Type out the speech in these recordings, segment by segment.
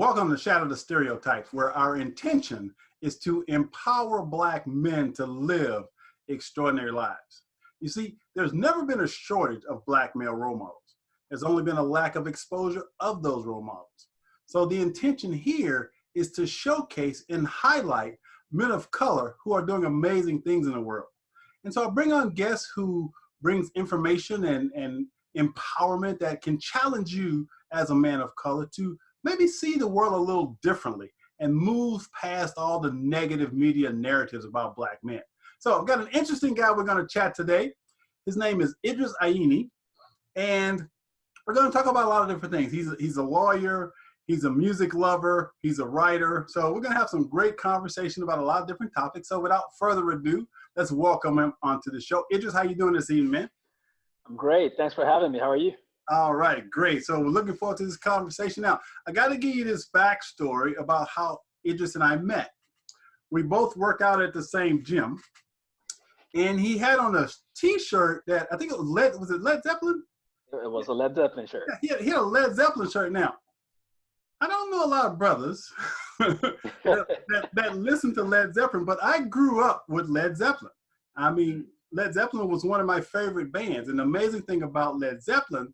Welcome to Shatter the Stereotypes, where our intention is to empower Black men to live extraordinary lives. You see, there's never been a shortage of Black male role models. There's only been a lack of exposure of those role models. So the intention here is to showcase and highlight men of color who are doing amazing things in the world. And so I bring on guests who brings information and empowerment that can challenge you as a man of color to maybe see the world a little differently and move past all the negative media narratives about Black men. So I've got an interesting guy we're going to chat today. His name is Idris Ayeni, and we're going to talk about a lot of different things. He's a lawyer, he's a music lover, he's a writer. So we're going to have some great conversation about a lot of different topics. So without further ado, let's welcome him onto the show. Idris, how you doing this evening, man? I'm great. Thanks for having me. How are you? All right, great. So we're looking forward to this conversation. Now, I got to give you this backstory about how Idris and I met. We both work out at the same gym, and he had on a T-shirt that I think it was Led Zeppelin? It was a Led Zeppelin shirt. Yeah, he had a Led Zeppelin shirt. Now, I don't know a lot of brothers that listen to Led Zeppelin, but I grew up with Led Zeppelin. I mean, Led Zeppelin was one of my favorite bands, and the amazing thing about Led Zeppelin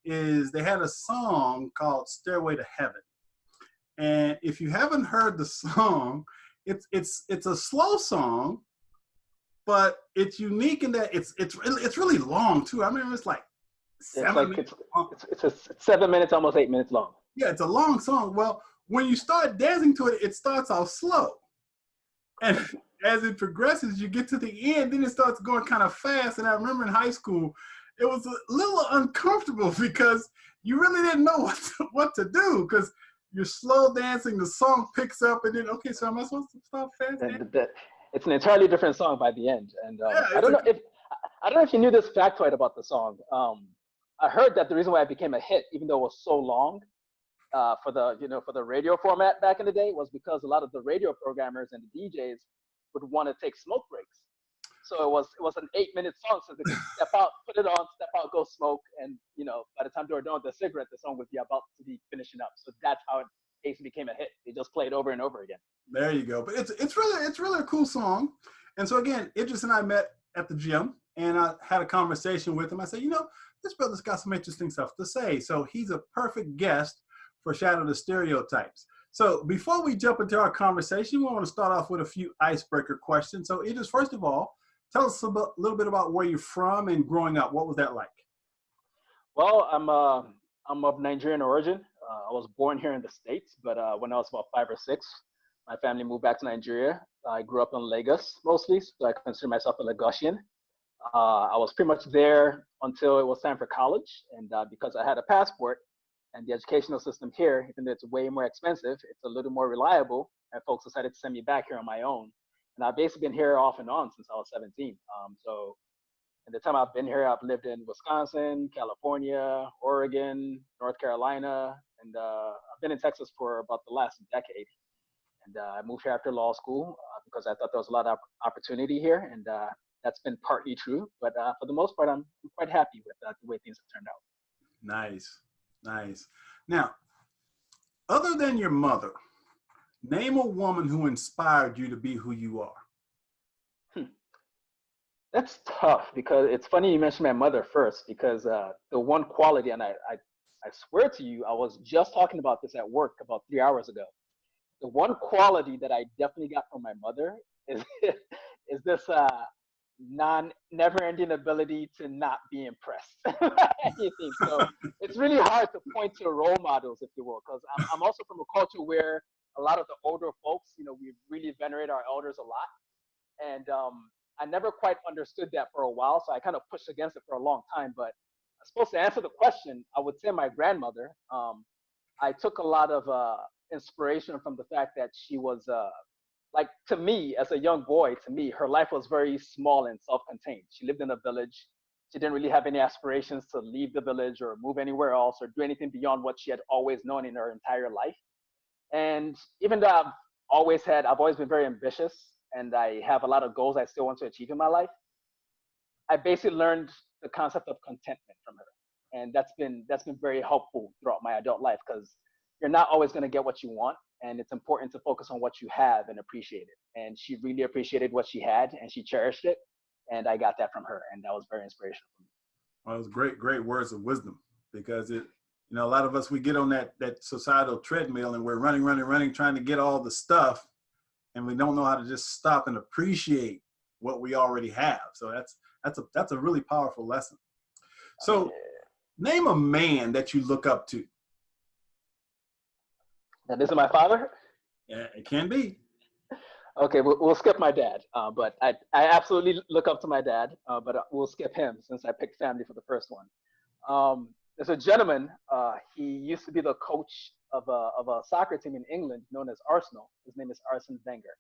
is they had a song called Stairway to Heaven. And if you haven't heard the song, it's a slow song, but it's unique in that it's really long too. I mean, it's like 7 minutes long. It's 7 minutes, almost 8 minutes long. Yeah, it's a long song. Well, when you start dancing to it, it starts off slow. And as it progresses, you get to the end, then it starts going kind of fast. And I remember in high school, it was a little uncomfortable because you really didn't know what to do because you're slow dancing, the song picks up, and then, okay, so am I supposed to stop fast dancing? It's an entirely different song by the end. And yeah, I don't know if you knew this factoid about the song. I heard that the reason why it became a hit, even though it was so long, for the radio format back in the day, was because a lot of the radio programmers and the DJs would want to take smoke breaks. So it was an 8-minute song, so they could step out, put it on, step out, go smoke, and by the time they were done with the cigarette, the song would be about to be finishing up. So that's how it basically became a hit. They just played over and over again. There you go. But it's really a cool song. And so again, Idris and I met at the gym, and I had a conversation with him. I said, this brother's got some interesting stuff to say. So he's a perfect guest for Shatter the Stereotypes. So before we jump into our conversation, we want to start off with a few icebreaker questions. So Idris, first of all, tell us a little bit about where you're from and growing up. What was that like? Well, I'm of Nigerian origin. I was born here in the States, but when I was about 5 or 6, my family moved back to Nigeria. I grew up in Lagos mostly, so I consider myself a Lagosian. I was pretty much there until it was time for college, and because I had a passport, and the educational system here, even though it's way more expensive, it's a little more reliable, and folks decided to send me back here on my own. And I've basically been here off and on since I was 17. So in the time I've been here, I've lived in Wisconsin, California, Oregon, North Carolina, and I've been in Texas for about the last decade. And I moved here after law school because I thought there was a lot of opportunity here, and that's been partly true. But for the most part, I'm quite happy with the way things have turned out. Nice. Now, other than your mother, name a woman who inspired you to be who you are. That's tough because it's funny you mentioned my mother first, because the one quality, and I swear to you, I was just talking about this at work about 3 hours ago. The one quality that I definitely got from my mother is this never-ending ability to not be impressed by anything. So it's really hard to point to role models, if you will, because I'm also from a culture where a lot of the older folks, we really venerate our elders a lot. And I never quite understood that for a while, so I kind of pushed against it for a long time. But I'm supposed to answer the question, I would say my grandmother. I took a lot of inspiration from the fact that she was, to me, as a young boy, her life was very small and self-contained. She lived in a village. She didn't really have any aspirations to leave the village or move anywhere else or do anything beyond what she had always known in her entire life. And even though I've always been very ambitious and I have a lot of goals I still want to achieve in my life, I basically learned the concept of contentment from her. And that's been very helpful throughout my adult life, because you're not always going to get what you want. And it's important to focus on what you have and appreciate it. And she really appreciated what she had and she cherished it. And I got that from her. And that was very inspirational for me. Well, it was great words of wisdom, because a lot of us, we get on that societal treadmill and we're running, trying to get all the stuff, and we don't know how to just stop and appreciate what we already have. So that's a really powerful lesson. So name a man that you look up to. Now, this is my father? Yeah, it can be. Okay, we'll skip my dad, but I absolutely look up to my dad, but we'll skip him since I picked family for the first one. There's a gentleman, he used to be the coach of a soccer team in England known as Arsenal. His name is Arsene Wenger.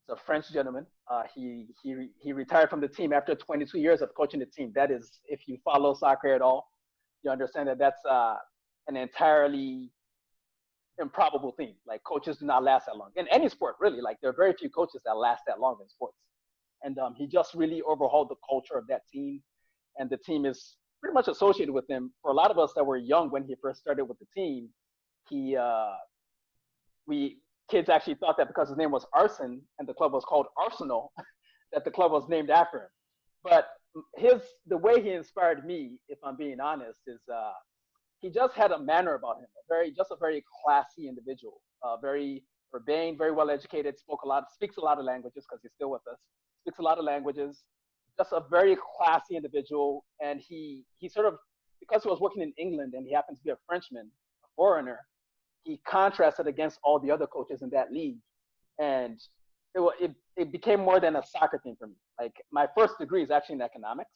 It's a French gentleman. He retired from the team after 22 years of coaching the team. That is, if you follow soccer at all, you understand that that's an entirely improbable thing. Like, coaches do not last that long in any sport, really. Like, there are very few coaches that last that long in sports. And he just really overhauled the culture of that team, and the team is pretty much associated with him. For a lot of us that were young when he first started with the team, kids actually thought that because his name was Arsene and the club was called Arsenal, that the club was named after him. But the way he inspired me, if I'm being honest, is he just had a manner about him, a very classy individual, very urbane, very well educated, speaks a lot of languages because he's still with us, speaks a lot of languages, just a very classy individual. And he sort of, because he was working in England and he happens to be a Frenchman, a foreigner, he contrasted against all the other coaches in that league. And it became more than a soccer thing for me. Like, my first degree is actually in economics.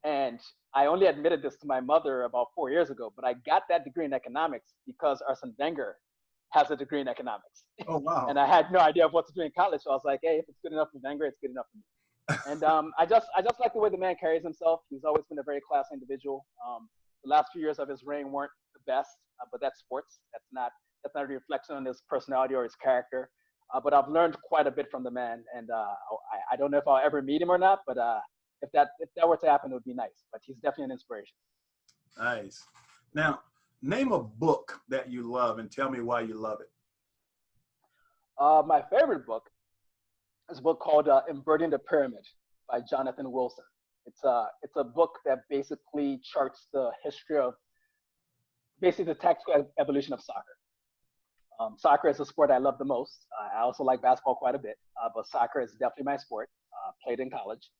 And I only admitted this to my mother about 4 years ago, but I got that degree in economics because Arsene Wenger has a degree in economics. Oh, wow. And I had no idea of what to do in college. So I was like, hey, if it's good enough for Wenger, it's good enough for me. And I just like the way the man carries himself. He's always been a very classy individual. The last few years of his reign weren't the best, but that's sports. That's not a reflection on his personality or his character. But I've learned quite a bit from the man, and I don't know if I'll ever meet him or not, but if that were to happen, it would be nice. But he's definitely an inspiration. Nice. Now, name a book that you love and tell me why you love it. My favorite book is a book called Inverting the Pyramid by Jonathan Wilson. It's a book that basically charts the history of basically the tactical evolution of soccer. Soccer is the sport I love the most. I also like basketball quite a bit, but soccer is definitely my sport. Played in college.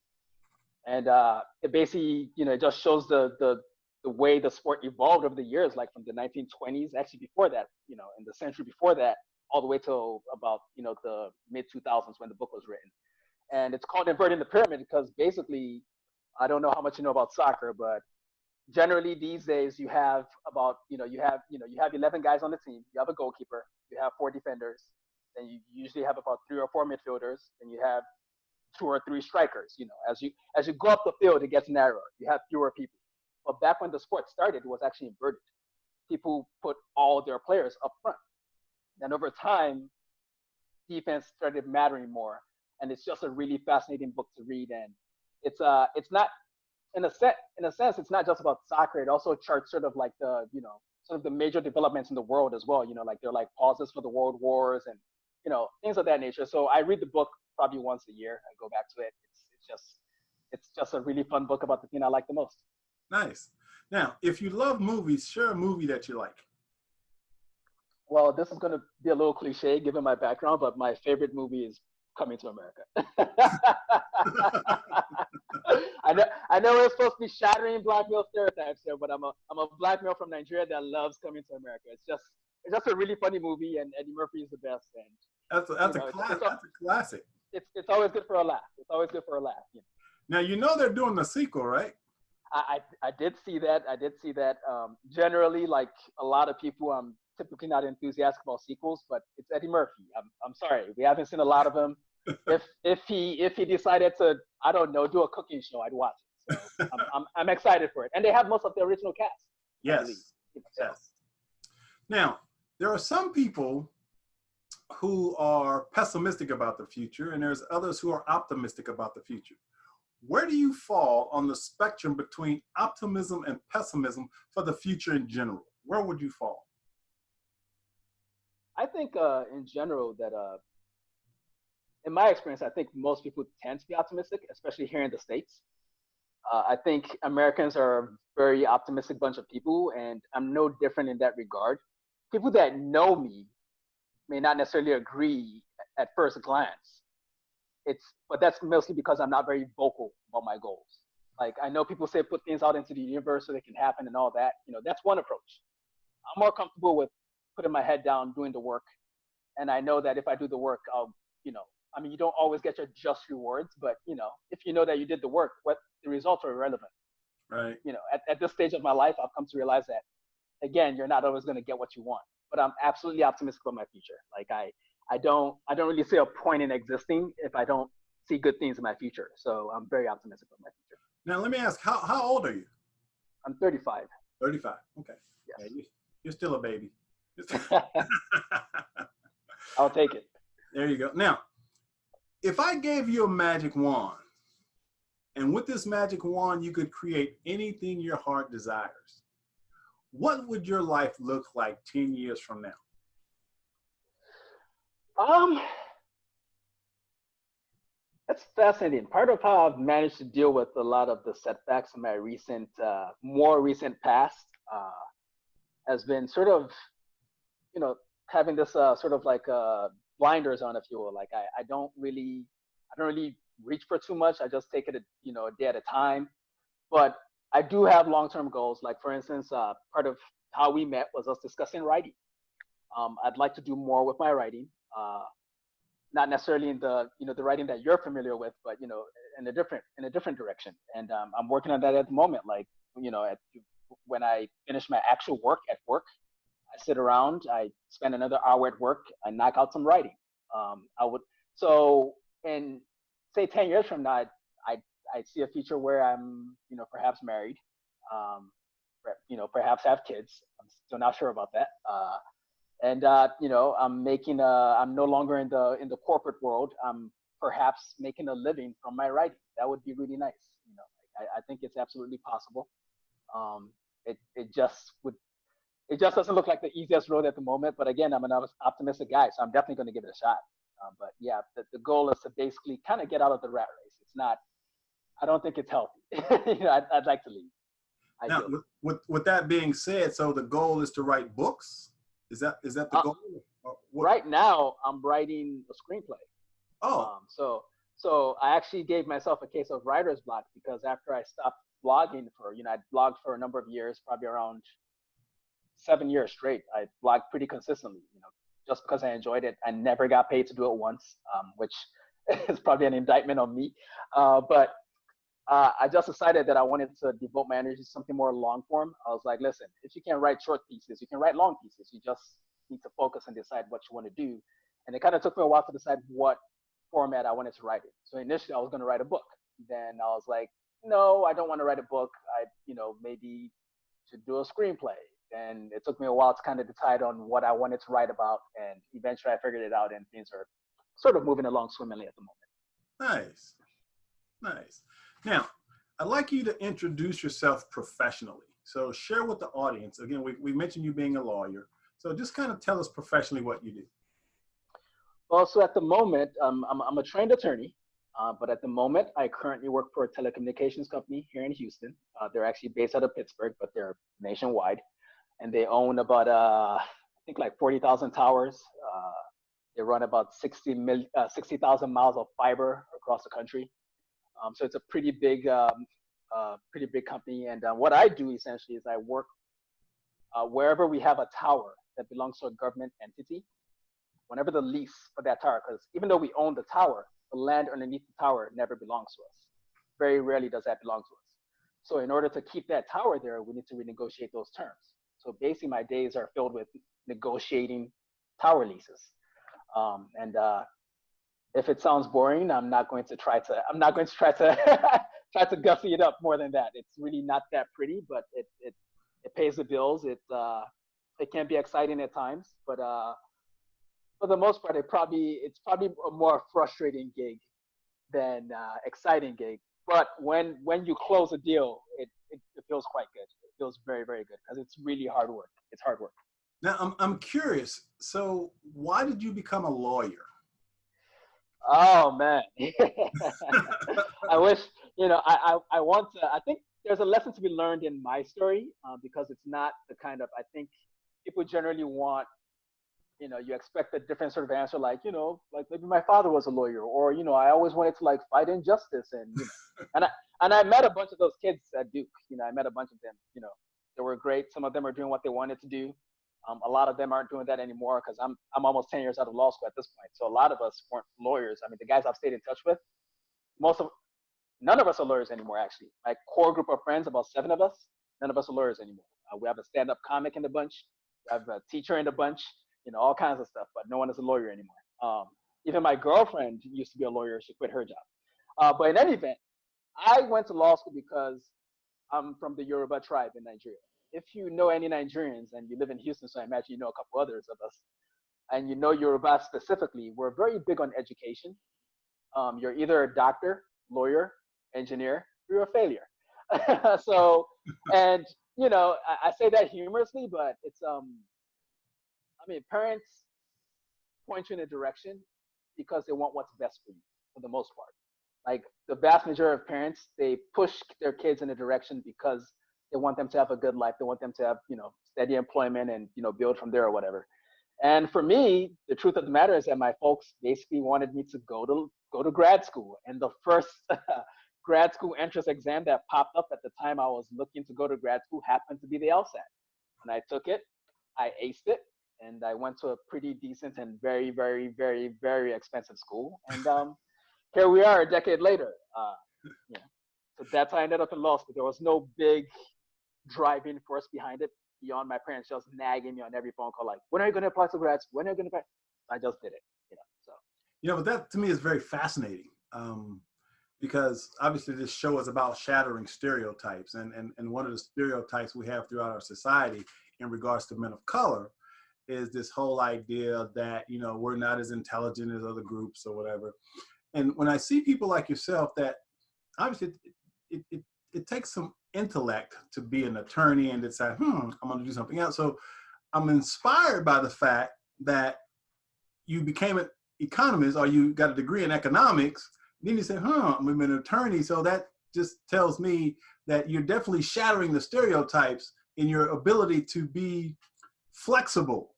And it basically, it just shows the way the sport evolved over the years, like from the 1920s, actually before that, in the century before that, all the way till about, the mid 2000s when the book was written. And it's called Inverting the Pyramid because basically, I don't know how much you know about soccer, but generally these days you have about, you have 11 guys on the team. You have a goalkeeper, you have 4 defenders, then you usually have about 3 or 4 midfielders, and you have 2 or 3 strikers. As you go up the field, it gets narrower. You have fewer people. But back when the sport started, it was actually inverted. People put all their players up front. And over time, defense started mattering more. And it's just a really fascinating book to read. And it's not, in a sense, it's not just about soccer. It also charts sort of like the, sort of the major developments in the world as well. Like they're like pauses for the world wars and, things of that nature. So I read the book probably once a year. I go back to it. It's just a really fun book about the thing I like the most. Nice. Now, if you love movies, share a movie that you like. Well, this is going to be a little cliche given my background, but my favorite movie is Coming to America. I know we're supposed to be shattering black male stereotypes here, but I'm a black male from Nigeria that loves Coming to America. It's just a really funny movie, and Eddie Murphy is the best. And that's a classic. It's always good for a laugh. It's always good for a laugh. Now they're doing the sequel, right? I did see that. Generally, like a lot of people, I'm typically not enthusiastic about sequels, but it's Eddie Murphy. I'm sorry, we haven't seen a lot of him. If he decided to, I don't know, do a cooking show, I'd watch it. So I'm excited for it, and they have most of the original cast. Yes. Yes. Now, there are some people who are pessimistic about the future, and there's others who are optimistic about the future. Where do you fall on the spectrum between optimism and pessimism for the future in general? Where would you fall? I think in general that in my experience, I think most people tend to be optimistic, especially here in the States. I think Americans are a very optimistic bunch of people, and I'm no different in that regard. People that know me may not necessarily agree at first glance. But that's mostly because I'm not very vocal about my goals. Like I know people say put things out into the universe so they can happen and all that. That's one approach. I'm more comfortable with putting my head down, doing the work, and I know that if I do the work, you know, I mean, you don't always get your just rewards, but if you know that you did the work, what the results are irrelevant. Right. At this stage of my life, I've come to realize that again, you're not always going to get what you want, but I'm absolutely optimistic about my future. Like I don't really see a point in existing if I don't see good things in my future. So I'm very optimistic about my future. Now, let me ask, how old are you? I'm 35. 35. Okay. Yeah, Yes. you're still a baby. I'll take it. There you go. Now, if I gave you a magic wand, and with this magic wand, you could create anything your heart desires, what would your life look like 10 years from now? Um, that's fascinating. Part of how I've managed to deal with a lot of the setbacks in my more recent past, has been sort of, having this sort of like blinders on, if you will. Like I don't really reach for too much. I just take it, a day at a time. But I do have long-term goals. Like for instance, part of how we met was us discussing writing. I'd like to do more with my writing. Not necessarily in the writing that you're familiar with, but in a different direction. And I'm working on that at the moment. Like when I finish my actual work at work, I sit around, I spend another hour at work, I knock out some writing. I would so in say 10 years from now, I see a future where I'm perhaps married, perhaps have kids. I'm still not sure about that. And I'm no longer in the corporate world. I'm perhaps making a living from my writing. That would be really nice. I think it's absolutely possible. It just doesn't look like the easiest road at the moment, but again, I'm an optimistic guy, so I'm definitely going to give it a shot. But yeah, the goal is to basically kind of get out of the rat race. It's not. I don't think it's healthy. I'd like to leave. Now, with that being said, so the goal is to write books. Is that the goal? Right now, I'm writing a screenplay. Oh. So I actually gave myself a case of writer's block because after I stopped blogging I blogged for a number of years, probably around 7 years straight. I blogged pretty consistently, just because I enjoyed it. I never got paid to do it once, which is probably an indictment on me. But I just decided that I wanted to devote my energy to something more long form. I was like, listen, if you can write short pieces, you can write long pieces. You just need to focus and decide what you want to do. And it kind of took me a while to decide what format I wanted to write it. So initially I was going to write a book. Then I was like, no, I don't want to write a book. Maybe should do a screenplay. And it took me a while to kind of decide on what I wanted to write about. And eventually I figured it out and things are sort of moving along swimmingly at the moment. Nice. Nice. Now, I'd like you to introduce yourself professionally. So share with the audience. Again, we mentioned you being a lawyer. So just kind of tell us professionally what you do. Well, so at the moment, I'm a trained attorney, but at the moment, I currently work for a telecommunications company here in Houston. They're actually based out of Pittsburgh, but they're nationwide. And they own about, I think like 40,000 towers. They run about 60,000 miles of fiber across the country. So it's a pretty big company. And what I do essentially is I work wherever we have a tower that belongs to a government entity. Whenever the lease for that tower, because even though we own the tower, the land underneath the tower never belongs to us. Very rarely does that belong to us. So in order to keep that tower there, we need to renegotiate those terms. So basically my days are filled with negotiating tower leases. And if it sounds boring, I'm not going to try to try to gussy it up more than that. It's really not that pretty, but it pays the bills. It can be exciting at times, but for the most part, it's probably a more frustrating gig than exciting gig. But when you close a deal, it feels quite good. It feels very, very good because it's really hard work. It's hard work. Now, I'm curious. So why did you become a lawyer? Oh man, I wish I want to. I think there's a lesson to be learned in my story because it's not the kind of I think people generally want. You expect a different sort of answer, like like maybe my father was a lawyer, or I always wanted to like fight injustice, and and I met a bunch of those kids at Duke. I met a bunch of them. They were great. Some of them are doing what they wanted to do. A lot of them aren't doing that anymore because I'm almost 10 years out of law school at this point. So a lot of us weren't lawyers. I mean, the guys I've stayed in touch with, most of none of us are lawyers anymore. Actually, my core group of friends, about 7 of us, none of us are lawyers anymore. We have a stand-up comic in the bunch. We have a teacher in the bunch. All kinds of stuff. But no one is a lawyer anymore. Even my girlfriend used to be a lawyer. She quit her job. But in any event, I went to law school because I'm from the Yoruba tribe in Nigeria. If you know any Nigerians and you live in Houston, so I imagine you know a couple others of us, and you know Yoruba specifically, we're very big on education. You're either a doctor, lawyer, engineer, or you're a failure. So, and I say that humorously, but it's I mean, parents point you in a direction because they want what's best for you for the most part. Like the vast majority of parents, they push their kids in a direction because they want them to have a good life. They want them to have, steady employment and, build from there or whatever. And for me, the truth of the matter is that my folks basically wanted me to go to grad school. And the first grad school entrance exam that popped up at the time I was looking to go to grad school happened to be the LSAT. And I took it, I aced it, and I went to a pretty decent and very, very, very, very expensive school. And here we are a decade later. Yeah. So that's how I ended up in law school. There was no big driving force behind it beyond my parents just nagging me on every phone call, like, when are you going to apply to grad school? When are you going to apply? I just did it, so. But that to me is very fascinating because obviously this show is about shattering stereotypes. And one of the stereotypes we have throughout our society in regards to men of color is this whole idea that, we're not as intelligent as other groups or whatever. And when I see people like yourself, that obviously it takes some intellect to be an attorney and decide, I'm going to do something else. So I'm inspired by the fact that you became an economist or you got a degree in economics. Then you say, I'm an attorney. So that just tells me that you're definitely shattering the stereotypes in your ability to be flexible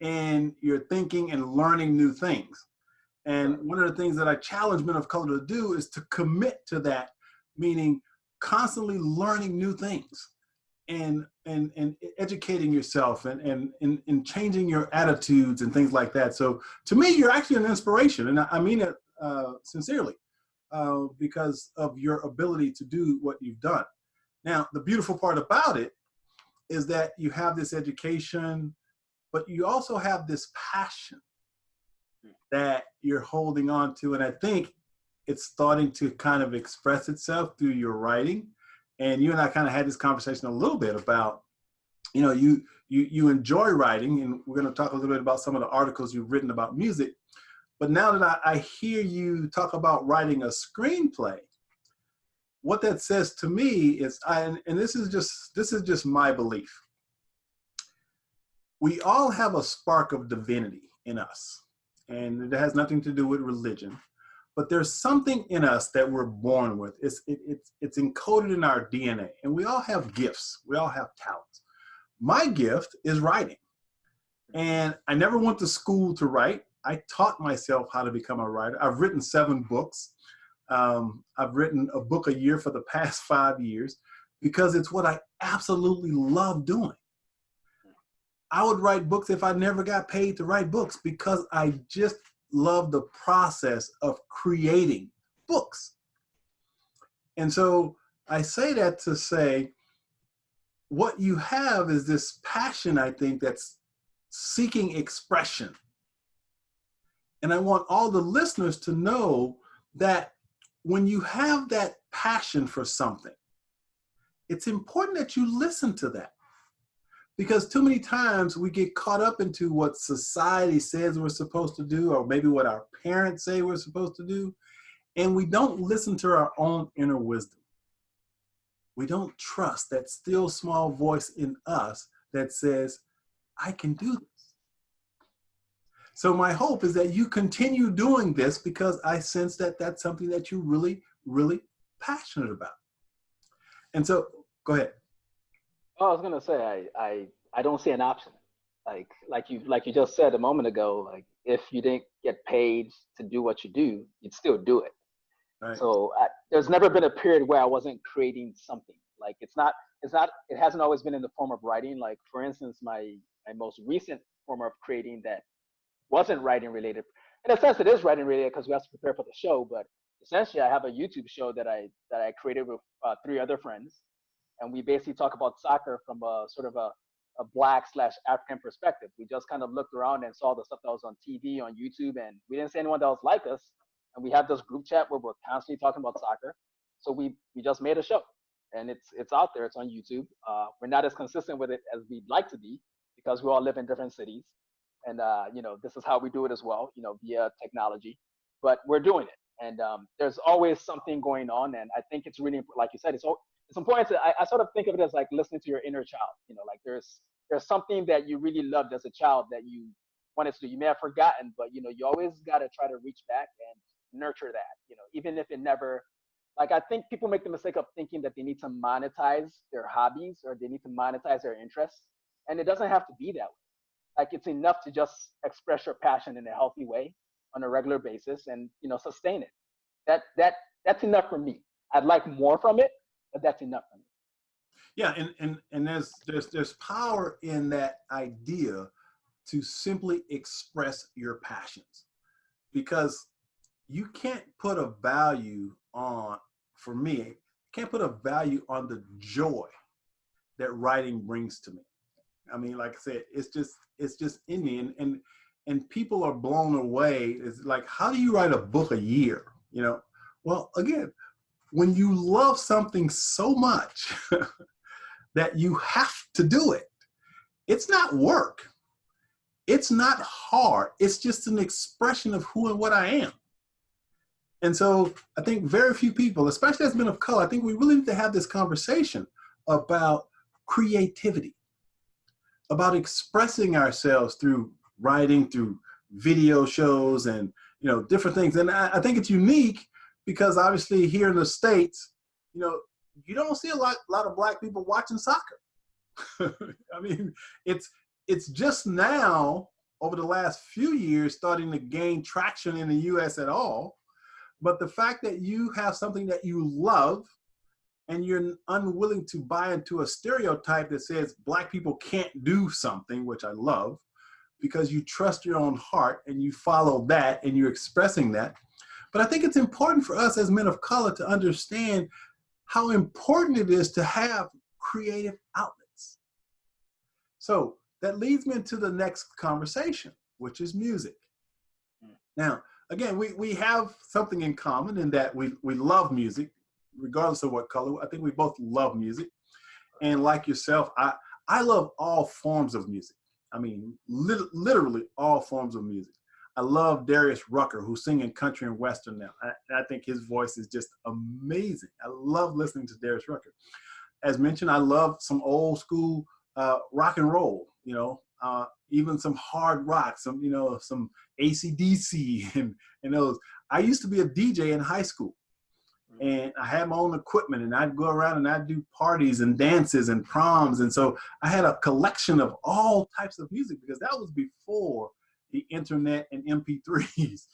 in your thinking and learning new things. And one of the things that I challenge men of color to do is to commit to that, meaning constantly learning new things and educating yourself and changing your attitudes and things like that. So to me, you're actually an inspiration. And I mean it sincerely because of your ability to do what you've done. Now, the beautiful part about it is that you have this education, but you also have this passion that you're holding on to. And I think it's starting to kind of express itself through your writing. And you and I kind of had this conversation a little bit about, you enjoy writing, and we're going to talk a little bit about some of the articles you've written about music. But now that I hear you talk about writing a screenplay, what that says to me is, and this is just my belief. We all have a spark of divinity in us, and it has nothing to do with religion. But there's something in us that we're born with. It's encoded in our DNA, and we all have gifts. We all have talents. My gift is writing, and I never went to school to write. I taught myself how to become a writer. I've written 7 books. I've written a book a year for the past 5 years because it's what I absolutely love doing. I would write books if I never got paid to write books because I just love the process of creating books. And so I say that to say, what you have is this passion, I think, that's seeking expression. And I want all the listeners to know that when you have that passion for something, it's important that you listen to that. Because too many times we get caught up into what society says we're supposed to do, or maybe what our parents say we're supposed to do, and we don't listen to our own inner wisdom. We don't trust that still small voice in us that says, I can do this. So my hope is that you continue doing this because I sense that that's something that you're really, really passionate about. And so, go ahead. Oh, I was gonna say I don't see an option. Like you just said a moment ago. Like if you didn't get paid to do what you do, you'd still do it. Right. So there's never been a period where I wasn't creating something. Like it hasn't always been in the form of writing. Like for instance, my most recent form of creating that wasn't writing related. In a sense, it is writing related because we have to prepare for the show. But essentially, I have a YouTube show that I created with three other friends, and we basically talk about soccer from a sort of a black slash African perspective. We just kind of looked around and saw the stuff that was on TV, on YouTube, and we didn't see anyone that was like us. And we have this group chat where we're constantly talking about soccer. So we just made a show, and it's out there. It's on YouTube. We're not as consistent with it as we'd like to be because we all live in different cities, and this is how we do it as well. Via technology, but we're doing it. And there's always something going on, and I think it's really like you said, it's important to I sort of think of it as like listening to your inner child. Like there's something that you really loved as a child that you wanted to do. You may have forgotten, but you always got to try to reach back and nurture that. Even if it never, like, I think people make the mistake of thinking that they need to monetize their hobbies or they need to monetize their interests, and it doesn't have to be that way. Like it's enough to just express your passion in a healthy way on a regular basis and sustain it. That's enough for me. I'd like more from it, but that's enough for me. Yeah, and there's power in that idea to simply express your passions, because you can't put a value on, for me, you can't put a value on the joy that writing brings to me. I mean, like I said, it's just in me, and people are blown away. It's like, how do you write a book a year? Well, again, when you love something so much that you have to do it, it's not work. It's not hard. It's just an expression of who and what I am. And so I think very few people, especially as men of color, I think we really need to have this conversation about creativity, about expressing ourselves through writing, through video shows, and different things. And I think it's unique because obviously here in the States, you don't see a lot of Black people watching soccer. I mean, it's just now over the last few years starting to gain traction in the US at all. But the fact that you have something that you love and you're unwilling to buy into a stereotype that says Black people can't do something, which I love, because you trust your own heart and you follow that and you're expressing that. But I think it's important for us as men of color to understand how important it is to have creative outlets. So that leads me into the next conversation, which is music. Now, again, we have something in common in that we love music, regardless of what color. I think we both love music. And like yourself, I love all forms of music. I mean, literally all forms of music. I love Darius Rucker, who's singing country and western now. I think his voice is just amazing. I love listening to Darius Rucker. As mentioned, I love some old school rock and roll, even some hard rock, some AC/DC and those. I used to be a DJ in high school, and I had my own equipment, and I'd go around and I'd do parties and dances and proms. And so I had a collection of all types of music because that was before the internet and MP3s.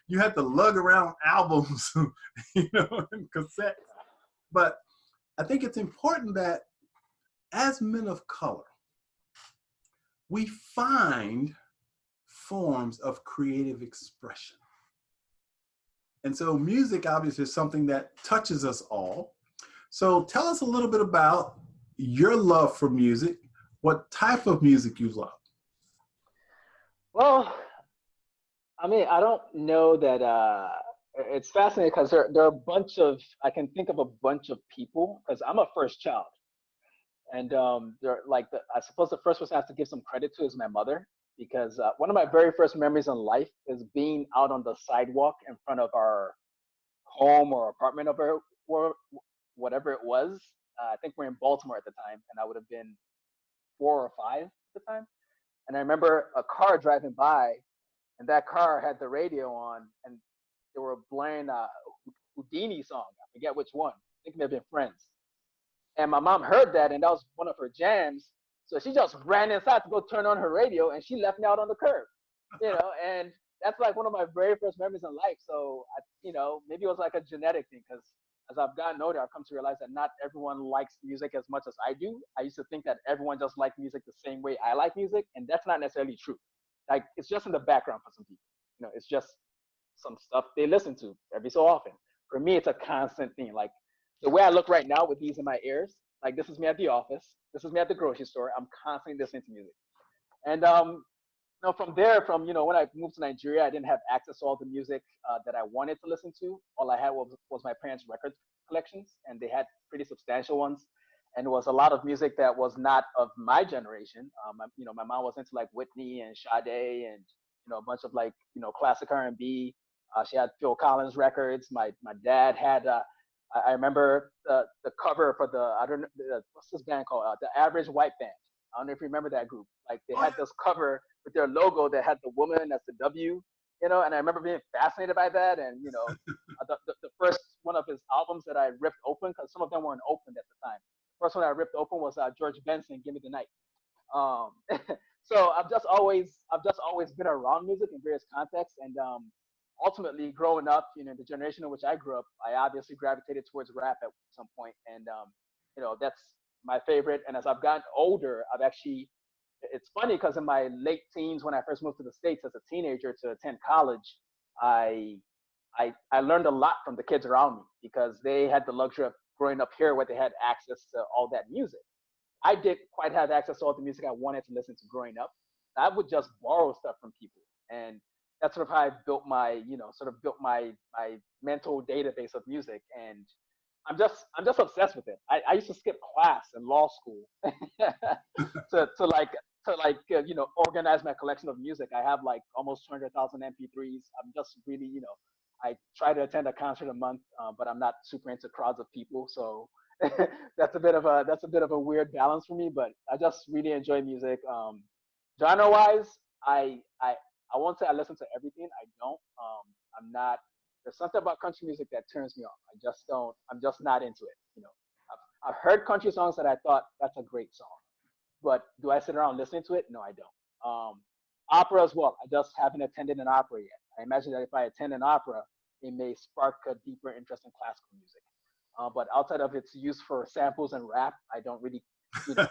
You had to lug around albums, and cassettes. But I think it's important that as men of color, we find forms of creative expression. And so music obviously is something that touches us all. So tell us a little bit about your love for music, what type of music you love. Well, I mean, I don't know that it's fascinating because there are a bunch of, I can think of a bunch of people because I'm a first child. And they're like, I suppose the first person I have to give some credit to is my mother, because one of my very first memories in life is being out on the sidewalk in front of our home or apartment or whatever it was. I think we're in Baltimore at the time, and I would have been 4 or 5 at the time. And I remember a car driving by, and that car had the radio on, and they were playing a Houdini song. I forget which one. I think it may have been Friends. And my mom heard that, and that was one of her jams. So she just ran inside to go turn on her radio, and she left me out on the curb, and that's like one of my very first memories in life. So, maybe it was like a genetic thing, because as I've gotten older, I've come to realize that not everyone likes music as much as I do. I used to think that everyone just liked music the same way I like music, and that's not necessarily true. Like, it's just in the background for some people. It's just some stuff they listen to every so often. For me, it's a constant thing. Like, the way I look right now with these in my ears, like, this is me at the office, this is me at the grocery store. I'm constantly listening to music. And from there, when I moved to Nigeria, I didn't have access to all the music that I wanted to listen to. All I had was my parents' record collections, and they had pretty substantial ones. And it was a lot of music that was not of my generation. My mom was into like Whitney and Sade, and a bunch of like classic R&B. She had Phil Collins records. My dad had. I remember the cover for what's this band called? The Average White Band. I don't know if you remember that group. Like, they had this cover with their logo that had the woman as the W, and I remember being fascinated by that. And, the first one of his albums that I ripped open, because some of them weren't opened at the time. The first one I ripped open was George Benson, Give Me the Night. So I've just always been around music in various contexts. And ultimately, growing up, the generation in which I grew up, I obviously gravitated towards rap at some point. And, that's my favorite. And as I've gotten older, it's funny because in my late teens, when I first moved to the States as a teenager to attend college, I learned a lot from the kids around me, because they had the luxury of growing up here where they had access to all that music. I didn't quite have access to all the music I wanted to listen to growing up. I would just borrow stuff from people. And that's sort of how I built my mental database of music. And I'm just obsessed with it. I used to skip class in law school to organize my collection of music. I have like almost 200,000 MP3s. I'm just really, I try to attend a concert a month, but I'm not super into crowds of people. So that's a bit of a weird balance for me. But I just really enjoy music. Genre wise, I won't say I listen to everything. I don't. I'm not. There's something about country music that turns me off. I just don't. I'm just not into it. I've heard country songs that I thought that's a great song, but do I sit around listening to it? No, I don't. Opera as well. I just haven't attended an opera yet. I imagine that if I attend an opera, it may spark a deeper interest in classical music. But outside of its use for samples and rap, I don't really,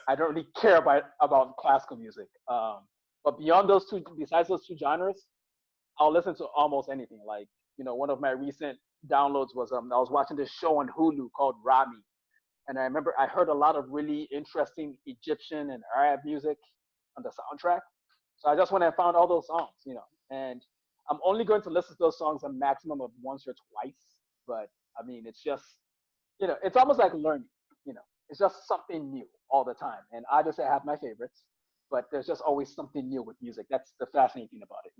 I don't really care about classical music. But besides those two genres, I'll listen to almost anything. Like, one of my recent downloads was I was watching this show on Hulu called Rami, and I remember I heard a lot of really interesting Egyptian and Arab music on the soundtrack. So I just went and found all those songs, and I'm only going to listen to those songs a maximum of once or twice. But I mean, it's just, it's almost like learning, it's just something new all the time. And obviously I have my favorites, but there's just always something new with music. That's the fascinating thing about it.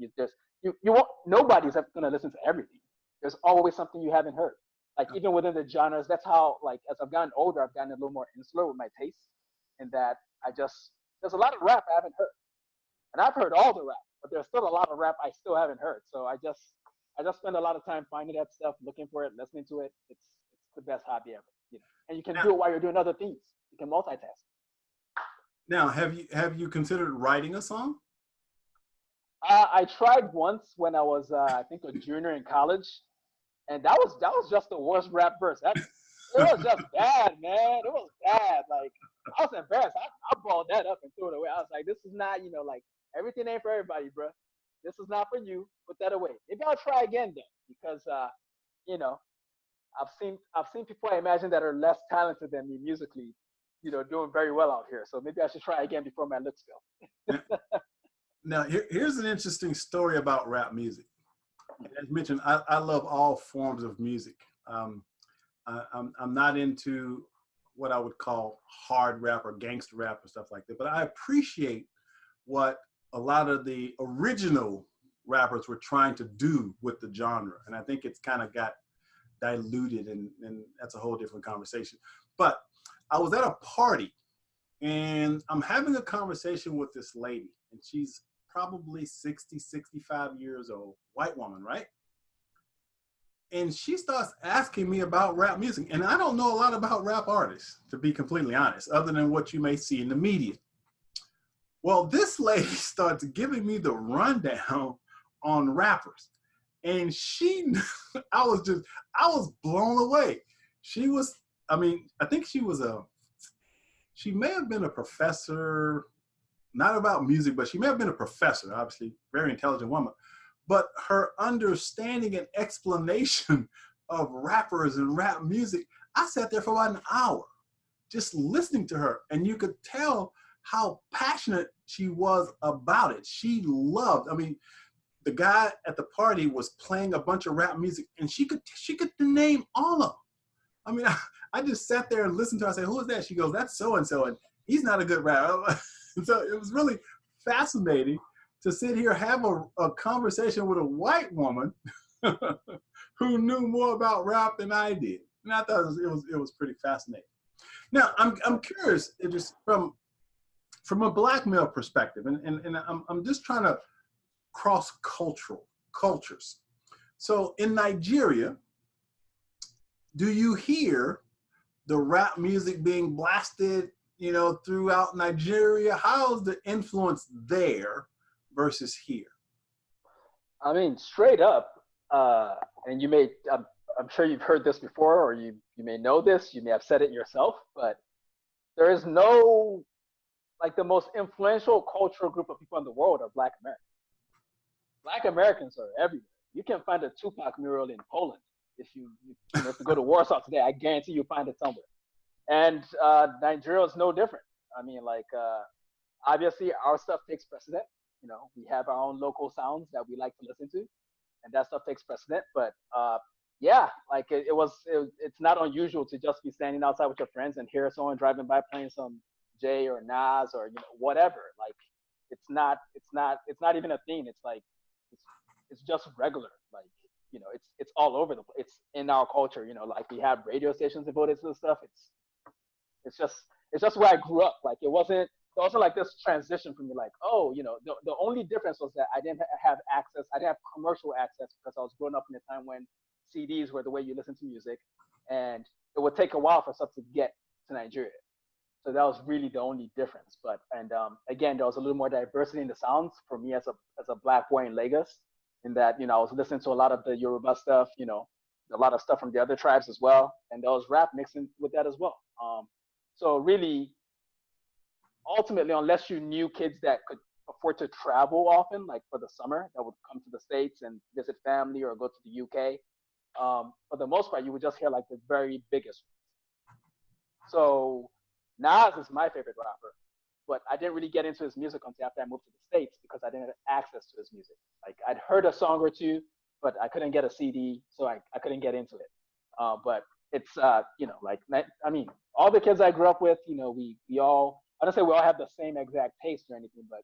You won't, nobody's ever going to listen to everything. There's always something you haven't heard. Like, even within the genres, that's how, like, as I've gotten older, I've gotten a little more insular with my taste, in that there's a lot of rap I haven't heard. And I've heard all the rap, but there's still a lot of rap I still haven't heard. So I just spend a lot of time finding that stuff, looking for it, listening to it. It's the best hobby ever, And you can do it while you're doing other things. You can multitask. Now, have you considered writing a song? I tried once when I was, I think, a junior in college, and that was just the worst rap verse. It was just bad, man. It was bad. Like, I was embarrassed. I balled that up and threw it away. I was like, this is not, like, everything ain't for everybody, bro. This is not for you. Put that away. Maybe I'll try again though, because I've seen people I imagine that are less talented than me musically, doing very well out here. So maybe I should try again before my looks go. Now, here's an interesting story about rap music. As mentioned, I love all forms of music. I'm not into what I would call hard rap or gangster rap or stuff like that, but I appreciate what a lot of the original rappers were trying to do with the genre. And I think it's kind of got diluted, and that's a whole different conversation. But I was at a party, And I'm having a conversation with this lady, and she's probably 60, 65 years old, white woman, right? And she starts asking me about rap music. And I don't know a lot about rap artists, to be completely honest, other than what you may see in the media. Well, this lady starts giving me the rundown on rappers. And I was blown away. She was, I mean, I think she may have been a professor, not about music, but she may have been a professor, obviously, very intelligent woman. But her understanding and explanation of rappers and rap music, I sat there for about an hour just listening to her. And you could tell how passionate she was about it. She loved, I mean, the guy at the party was playing a bunch of rap music, and she could name all of them. I mean, I just sat there and listened to her. I said, "Who is that?" She goes, "That's so-and-so, and he's not a good rapper." So it was really fascinating to sit here, have a conversation with a white woman who knew more about rap than I did. And I thought it was pretty fascinating. Now, I'm curious, it just from a black male perspective, and I'm just trying to cross cultures. So in Nigeria, do you hear the rap music being blasted, throughout Nigeria? How's the influence there versus here? I mean, straight up, and I'm sure you've heard this before, or you may know this, you may have said it yourself, but there is no, like, the most influential cultural group of people in the world are Black Americans. Black Americans are everywhere. You can find a Tupac mural in Poland. If you go to Warsaw today, I guarantee you'll find it somewhere. And Nigeria is no different. I mean, like, obviously our stuff takes precedent. We have our own local sounds that we like to listen to, and that stuff takes precedent. But yeah, like it's not unusual to just be standing outside with your friends and hear someone driving by playing some Jay or Nas or whatever. Like, it's not even a thing. It's like it's just regular. Like, it's all over the place. It's in our culture. Like, we have radio stations devoted to this stuff. It's just where I grew up. Like, it wasn't like this transition for me. Like, oh, the only difference was that I didn't have access. I didn't have commercial access because I was growing up in a time when CDs were the way you listen to music, and it would take a while for stuff to get to Nigeria. So that was really the only difference. But again, there was a little more diversity in the sounds for me as a Black boy in Lagos. In that, I was listening to a lot of the Yoruba stuff, a lot of stuff from the other tribes as well, and there was rap mixing with that as well. So really, ultimately, unless you knew kids that could afford to travel often, like for the summer, that would come to the States and visit family or go to the UK, for the most part, you would just hear like the very biggest ones. So Nas is my favorite rapper, but I didn't really get into his music until after I moved to the States because I didn't have access to his music. Like, I'd heard a song or two, but I couldn't get a CD, so I couldn't get into it. But it's, like, I mean, all the kids I grew up with, we all, I don't say we all have the same exact taste or anything, but,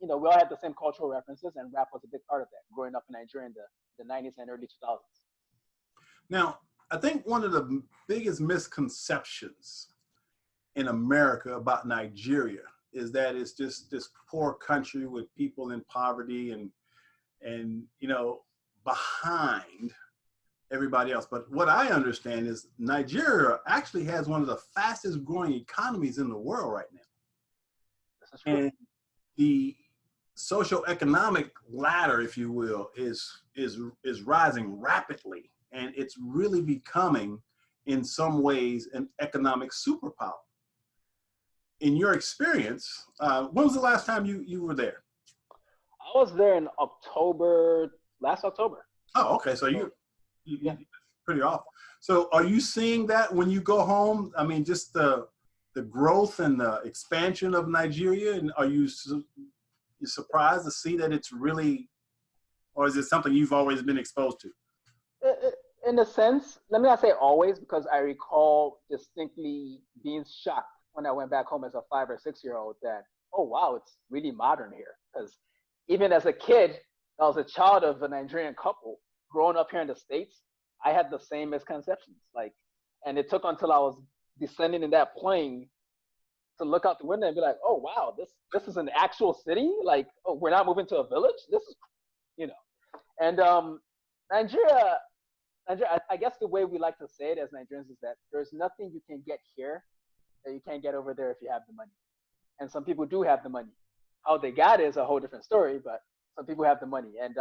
we all had the same cultural references, and rap was a big part of that, growing up in Nigeria in the 90s and early 2000s. Now, I think one of the biggest misconceptions in America about Nigeria is that it's just this poor country with people in poverty and behind everybody else. But what I understand is Nigeria actually has one of the fastest growing economies in the world right now. This is true. And the socioeconomic ladder, if you will, is rising rapidly, and it's really becoming, in some ways, an economic superpower. In your experience, when was the last time you were there? I was there in last October. Oh, okay. So you pretty often. So are you seeing that when you go home? I mean, just the growth and the expansion of Nigeria, and are you surprised to see that it's really, or is it something you've always been exposed to? In a sense, let me not say always, because I recall distinctly being shocked when I went back home as a 5 or 6 year old that, oh wow, it's really modern here. Because even as a kid, I was a child of a Nigerian couple growing up here in the States. I had the same misconceptions. Like, and it took until I was descending in that plane to look out the window and be like, oh wow, this is an actual city. Like, oh, we're not moving to a village. This is, you know, and Nigeria, I guess the way we like to say it as Nigerians is that there's nothing you can get here that you can't get over there if you have the money. And some people do have the money. How they got it is a whole different story, but some people have the money. And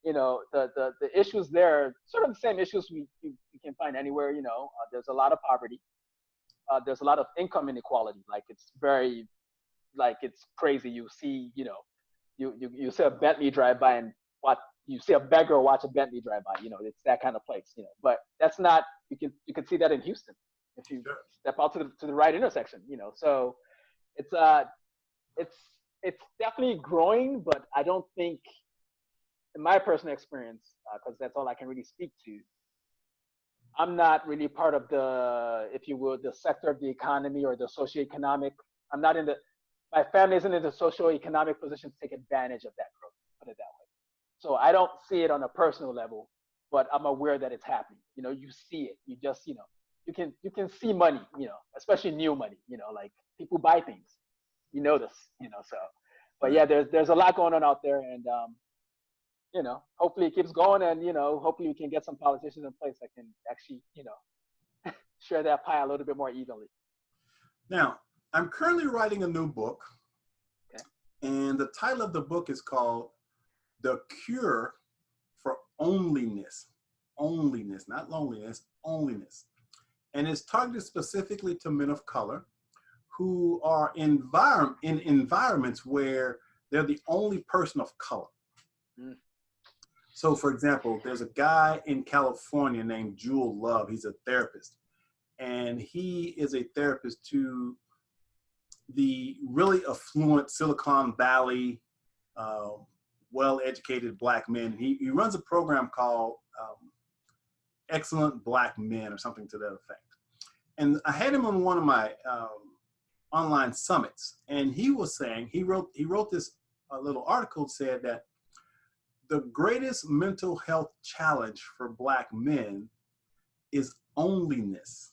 you know, the issues there are sort of the same issues you can find anywhere. You know, there's a lot of poverty. There's a lot of income inequality. Like it's very, like it's crazy. You see, you know, you see a Bentley drive by and what you see a beggar watch a Bentley drive by. You know, it's that kind of place. You know, but that's not, you can see that in Houston if you step out to the right intersection. You know, so it's it's it's definitely growing, but I don't think, in my personal experience, because that's all I can really speak to, I'm not really part of the, if you will, the sector of the economy or the socioeconomic. I'm not in the, my family isn't in the socioeconomic position to take advantage of that growth, put it that way. So I don't see it on a personal level, but I'm aware that it's happening. You know, you see it. You just, you know, you can see money, you know, especially new money, you know, like people buy things. You notice, you know, so, but yeah, there's a lot going on out there, and you know, hopefully it keeps going, and you know, hopefully we can get some politicians in place that can actually, you know, share that pie a little bit more evenly. Now, I'm currently writing a new book, okay, and the title of the book is called "The Cure for Onlyness." Onlyness, not loneliness, onlyness. And it's targeted specifically to men of color who are in environments where they're the only person of color. Mm. So for example, there's a guy in California named Jewel Love. He's a therapist, and he is a therapist to the really affluent Silicon Valley, well-educated Black men. He runs a program called Excellent Black Men or something to that effect. And I had him on one of my online summits, and he was saying, he wrote this little article, said that the greatest mental health challenge for Black men is onlyness.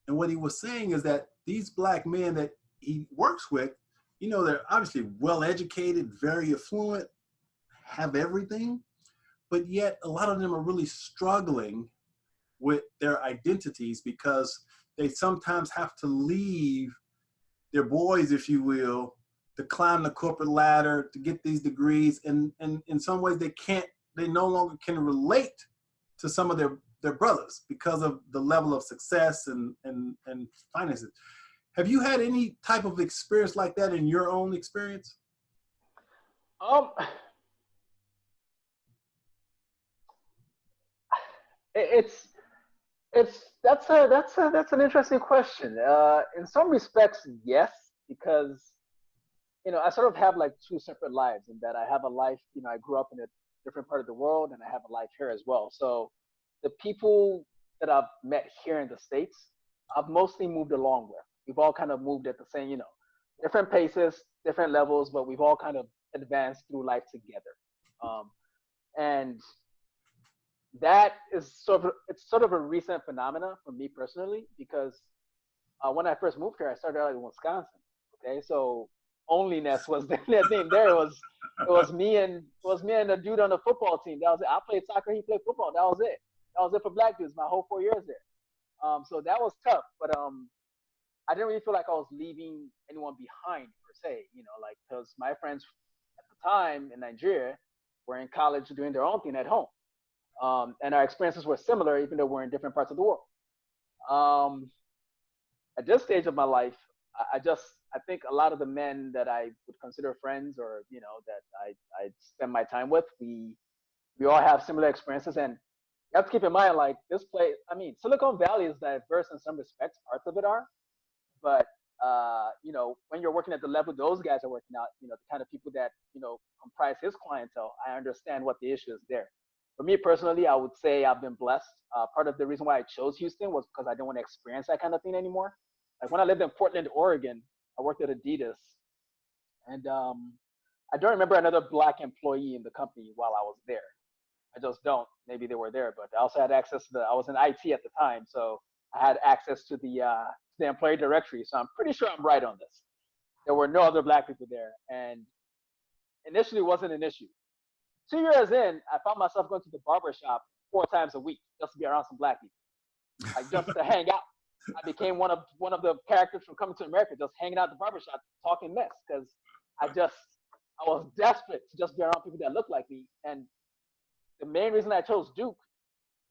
And what he was saying is that these Black men that he works with, you know, they're obviously well-educated, very affluent, have everything, but yet a lot of them are really struggling with their identities because they sometimes have to leave their boys, if you will, to climb the corporate ladder, to get these degrees. And in some ways they no longer can relate to some of their brothers because of the level of success and finances. Have you had any type of experience like that in your own experience? That's an interesting question. In some respects, yes, because you know, I sort of have like two separate lives in that I have a life, you know, I grew up in a different part of the world, and I have a life here as well. So the people that I've met here in the States, I've mostly moved along with. We've all kind of moved at the same, you know, different paces, different levels, but we've all kind of advanced through life together. And that is it's sort of a recent phenomena for me personally, because when I first moved here, I started out in Wisconsin. Okay, so onlyness was the thing there. It was me and a dude on the football team. That was it. I played soccer, he played football. That was it. That was it for Black dudes my whole 4 years there. So that was tough, but I didn't really feel like I was leaving anyone behind per se. You know, like because my friends at the time in Nigeria were in college doing their own thing at home. And our experiences were similar, even though we're in different parts of the world. At this stage of my life, I think a lot of the men that I would consider friends, or you know, that I spend my time with, we all have similar experiences, and you have to keep in mind, like this place. I mean, Silicon Valley is diverse in some respects. Parts of it are, but you know, when you're working at the level those guys are working out, you know, the kind of people that you know comprise his clientele, I understand what the issue is there. For me personally, I would say I've been blessed. Part of the reason why I chose Houston was because I didn't want to experience that kind of thing anymore. Like when I lived in Portland, Oregon, I worked at Adidas, and I don't remember another Black employee in the company while I was there. I just don't. Maybe they were there, but I also had access to I was in IT at the time, so I had access to the employee directory. So I'm pretty sure I'm right on this. There were no other black people there, and initially it wasn't an issue. 2 years in, I found myself going to the barber shop 4 times a week just to be around some black people, like just to hang out. I became one of the characters from Coming to America, just hanging out at the barbershop talking mess because I was desperate to just be around people that look like me. And the main reason I chose Duke,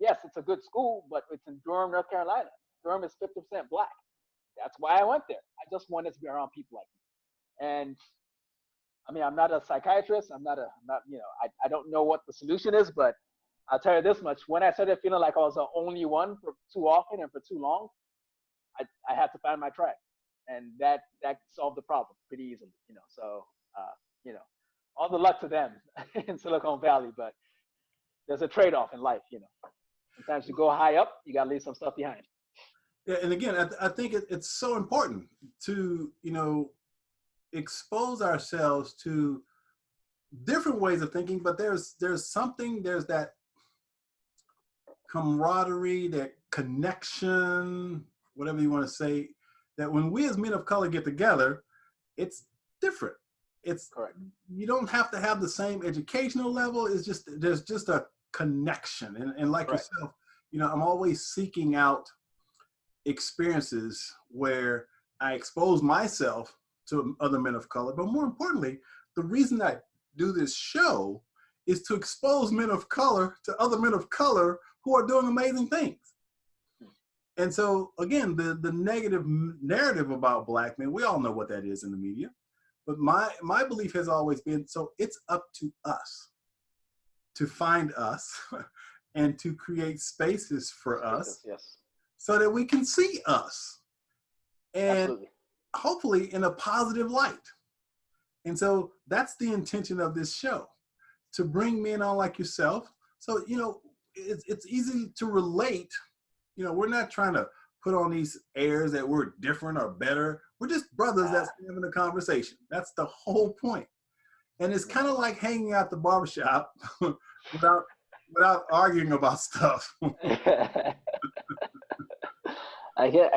yes, it's a good school, but it's in Durham, North Carolina. Durham is 50% black. That's why I went there. I just wanted to be around people like me. And I mean, I'm not a psychiatrist. I'm not, I don't know what the solution is, but I'll tell you this much. When I started feeling like I was the only one for too often and for too long, I had to find my track. And that solved the problem pretty easily, So, all the luck to them in Silicon Valley, but there's a trade-off in life, Sometimes you go high up, you got to leave some stuff behind. Yeah, and again, I think it's so important to, expose ourselves to different ways of thinking, but there's that camaraderie, that connection, whatever you want to say, that when we as men of color get together, it's different. It's correct. You don't have to have the same educational level. It's just, there's just a connection. And like correct. Yourself, I'm always seeking out experiences where I expose myself to other men of color. But more importantly, the reason I do this show is to expose men of color to other men of color who are doing amazing things. And so again, the negative narrative about black men, we all know what that is in the media. But my belief has always been, so it's up to us to find us and to create spaces for us, yes, so that we can see us. And absolutely. Hopefully in a positive light. And so that's the intention of this show, to bring men on like yourself. So, it's easy to relate. We're not trying to put on these airs that we're different or better. We're just brothers that's having a conversation. That's the whole point. And it's kind of like hanging out the barbershop without arguing about stuff. I get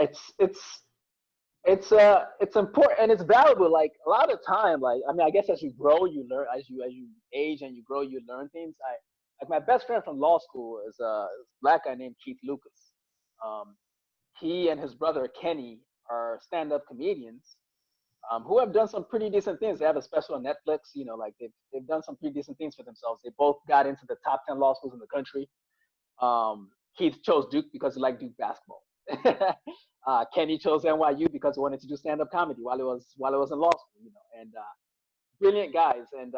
it's important and it's valuable. Like a lot of time, I guess as you grow, you learn. As you age and you grow, you learn things. Like my best friend from law school is a black guy named Keith Lucas. He and his brother Kenny are stand-up comedians who have done some pretty decent things. They have a special on Netflix. They've done some pretty decent things for themselves. They both got into the top 10 law schools in the country. Keith chose Duke because he liked Duke basketball. Kenny chose NYU because he wanted to do stand-up comedy while he was in law school. And brilliant guys. And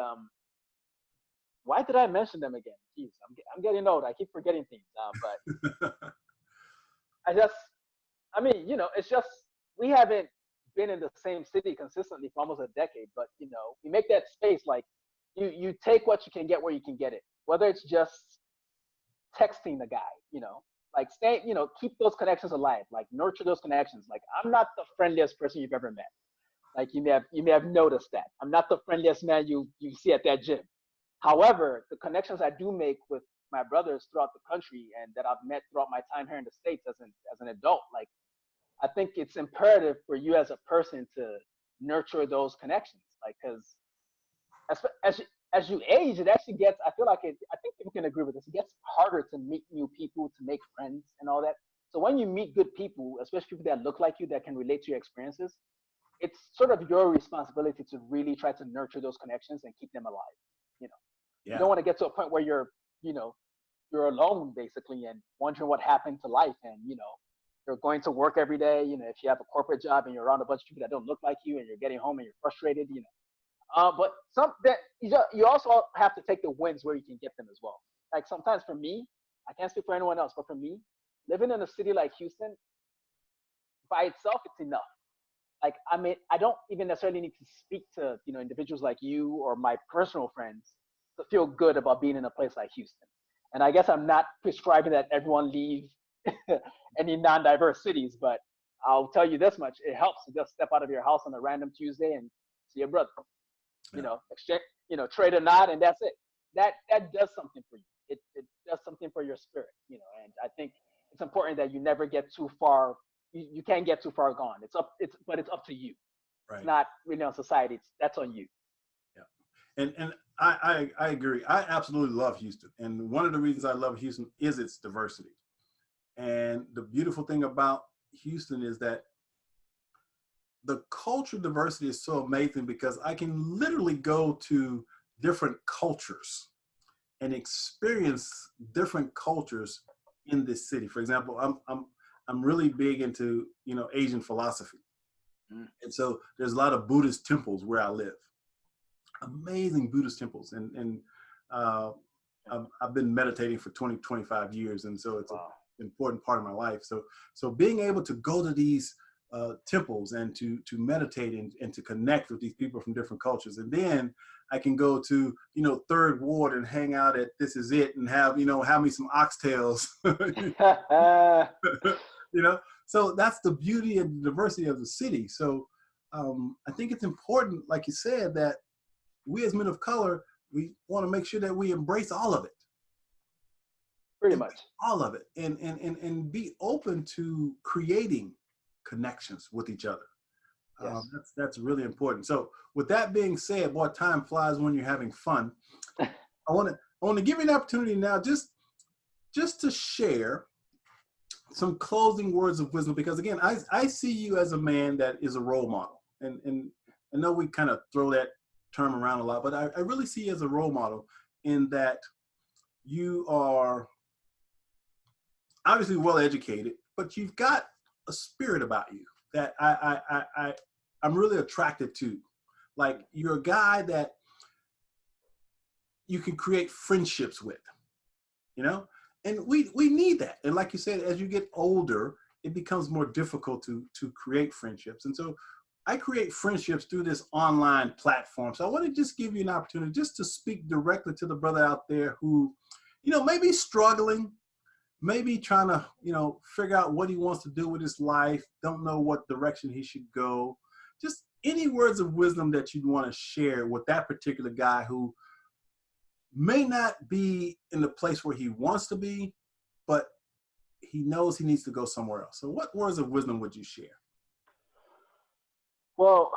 why did I mention them again? Jeez, I'm getting old. I keep forgetting things. But it's just we haven't been in the same city consistently for almost a decade. But we make that space. Like you take what you can get where you can get it. Whether it's just texting the guy, like stay, keep those connections alive. Like nurture those connections. Like I'm not the friendliest person you've ever met. Like you may have noticed that I'm not the friendliest man you see at that gym. However, the connections I do make with my brothers throughout the country and that I've met throughout my time here in the States as an adult, like I think it's imperative for you as a person to nurture those connections. Like, because as you age, it actually gets, I think people can agree with this. It gets harder to meet new people, to make friends and all that. So when you meet good people, especially people that look like you, that can relate to your experiences, it's sort of your responsibility to really try to nurture those connections and keep them alive. Yeah. You don't want to get to a point where you're alone basically and wondering what happened to life. And, you're going to work every day. If you have a corporate job and you're around a bunch of people that don't look like you and you're getting home and you're frustrated, but you also have to take the wins where you can get them as well. Like sometimes for me, I can't speak for anyone else, but for me, living in a city like Houston, by itself, it's enough. Like, I don't even necessarily need to speak to, individuals like you or my personal friends to feel good about being in a place like Houston. And I guess I'm not prescribing that everyone leave any non-diverse cities, but I'll tell you this much. It helps to just step out of your house on a random Tuesday and see your brother. Exchange, trade a nod, and that's it. That does something for you. It does something for your spirit, and I think it's important that you never get too far. You can't get too far gone. But it's up to you. It's Right. not really on society. That's on you. Yeah. And I agree. I absolutely love Houston. And one of the reasons I love Houston is its diversity. And the beautiful thing about Houston is that the cultural diversity is so amazing because I can literally go to different cultures and experience different cultures in this city. For example, I'm really big into, you know, Asian philosophy. Mm. And so there's a lot of Buddhist temples where I live. Amazing Buddhist temples. And uh, I've been meditating for 25 years. And so it's an Wow. important part of my life. So being able to go to these temples and to meditate and to connect with these people from different cultures. And then I can go to, you know, Third Ward and hang out at This Is It and have, you know, have me some oxtails, you know? So that's the beauty and diversity of the city. So I think it's important, like you said, that we as men of color, we want to make sure that we embrace all of it. Pretty much. All of it. And be open to creating connections with each other. Yes. That's really important. So with that being said, boy, time flies when you're having fun. I want to give you an opportunity now just to share some closing words of wisdom, because again, I see you as a man that is a role model. And I know we kind of throw that term around a lot, but I really see you as a role model in that you are obviously well educated, but you've got a spirit about you that I'm really attracted to. Like, you're a guy that you can create friendships with, you know? And we need that. And like you said, as you get older, it becomes more difficult to create friendships. And so I create friendships through this online platform. So I want to just give you an opportunity just to speak directly to the brother out there who, you know, maybe struggling, maybe trying to, you know, figure out what he wants to do with his life, don't know what direction he should go. Just any words of wisdom that you'd want to share with that particular guy who may not be in the place where he wants to be, but he knows he needs to go somewhere else. So what words of wisdom would you share? Well,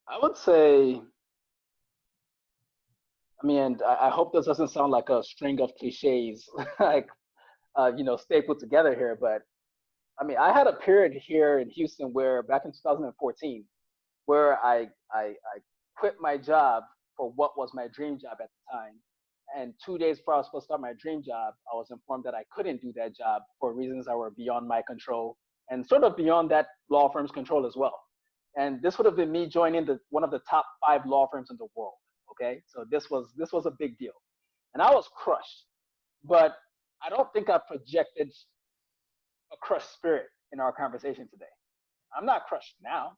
I would say, I mean, I hope this doesn't sound like a string of cliches, like, stapled together here. But I mean, I had a period here in Houston where back in 2014, where I quit my job for what was my dream job at the time. And 2 days before I was supposed to start my dream job, I was informed that I couldn't do that job for reasons that were beyond my control and sort of beyond that law firm's control as well. And this would have been me joining one of the top 5 law firms in the world. Okay, so this was a big deal, and I was crushed. But I don't think I projected a crushed spirit in our conversation today. I'm not crushed now.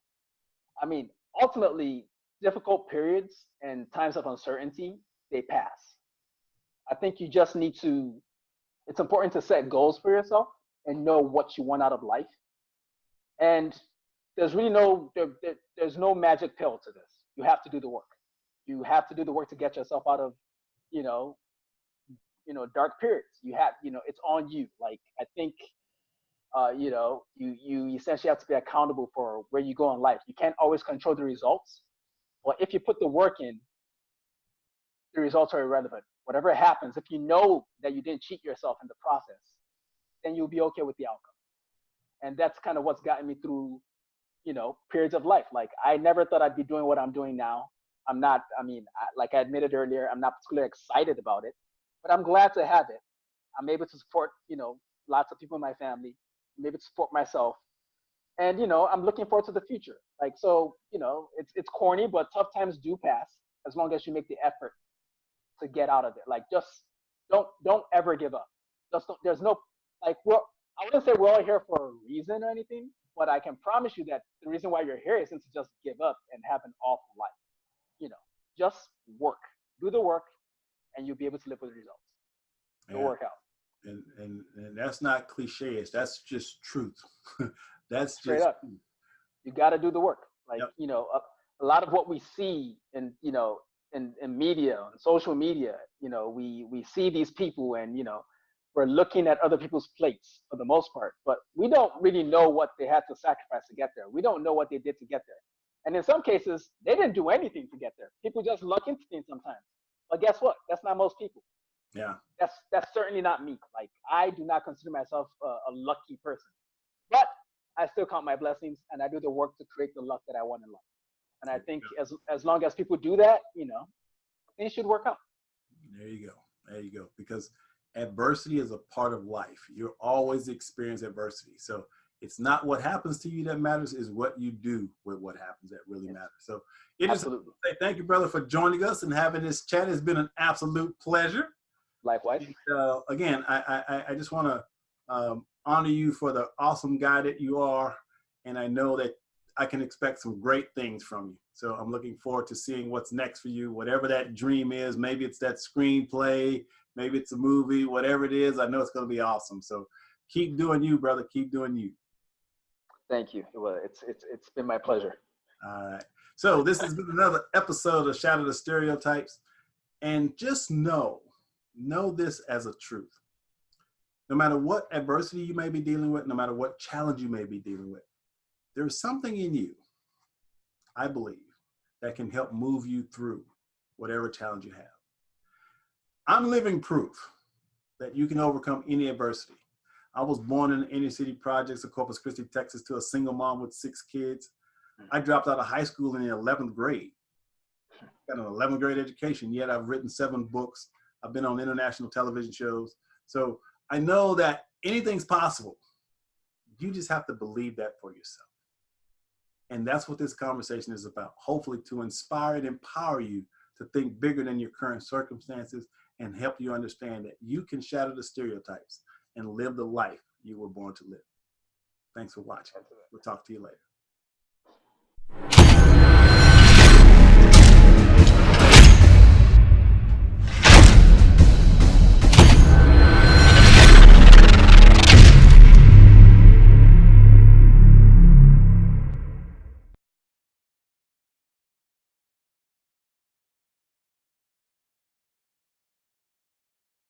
I mean, ultimately, difficult periods and times of uncertainty, they pass. I think you just need to, it's important to set goals for yourself and know what you want out of life. And there's really there's no magic pill to this. You have to do the work. You have to do the work to get yourself out of, you know, dark periods. It's on you. Like, I think, you essentially have to be accountable for where you go in life. You can't always control the results. But if you put the work in, the results are irrelevant. Whatever happens, if you know that you didn't cheat yourself in the process, then you'll be okay with the outcome. And that's kind of what's gotten me through, periods of life. Like, I never thought I'd be doing what I'm doing now. I'm not, like I admitted earlier, I'm not particularly excited about it, but I'm glad to have it. I'm able to support, lots of people in my family. I'm able to support myself. And, I'm looking forward to the future. Like, so, it's corny, but tough times do pass as long as you make the effort to get out of it. Like, just don't ever give up. Just don't, there's no, like, well, I wouldn't say we're all here for a reason or anything, but I can promise you that the reason why you're here isn't to just give up and have an awful life. Just work, do the work, and you'll be able to live with the results. It'll work out. And that's not cliches. That's just truth. That's straight just up. You got to do the work. Like, yep. A lot of what we see in media, on social media, we see these people, and we're looking at other people's plates for the most part, but we don't really know what they had to sacrifice to get there. We don't know what they did to get there. And in some cases, they didn't do anything to get there. People just luck into things sometimes. But guess what? That's not most people. Yeah. That's certainly not me. Like, I do not consider myself a lucky person, but I still count my blessings and I do the work to create the luck that I want in life. And I think as long as people do that, you know, things should work out. There you go. There you go. Because adversity is a part of life. You'll always experience adversity. So it's not what happens to you that matters, is what you do with what happens that really matters. So it is. Thank you, brother, for joining us and having this chat. It's been an absolute pleasure. Likewise. Again, I just want to honor you for the awesome guy that you are. And I know that I can expect some great things from you. So I'm looking forward to seeing what's next for you, whatever that dream is. Maybe it's that screenplay, maybe it's a movie, whatever it is. I know it's going to be awesome. So keep doing you, brother. Keep doing you. Thank you. Well, it's been my pleasure. All right. So this has been another episode of Shattering the Stereotypes. And just know this as a truth. No matter what adversity you may be dealing with, no matter what challenge you may be dealing with, there's something in you, I believe, that can help move you through whatever challenge you have. I'm living proof that you can overcome any adversity. I was born in the inner city projects of Corpus Christi, Texas, to a single mom with 6 kids. I dropped out of high school in the 11th grade. Got an 11th grade education, yet I've written 7 books. I've been on international television shows. So I know that anything's possible. You just have to believe that for yourself. And that's what this conversation is about. Hopefully to inspire and empower you to think bigger than your current circumstances and help you understand that you can shatter the stereotypes and live the life you were born to live. Thanks for watching. We'll talk to you later.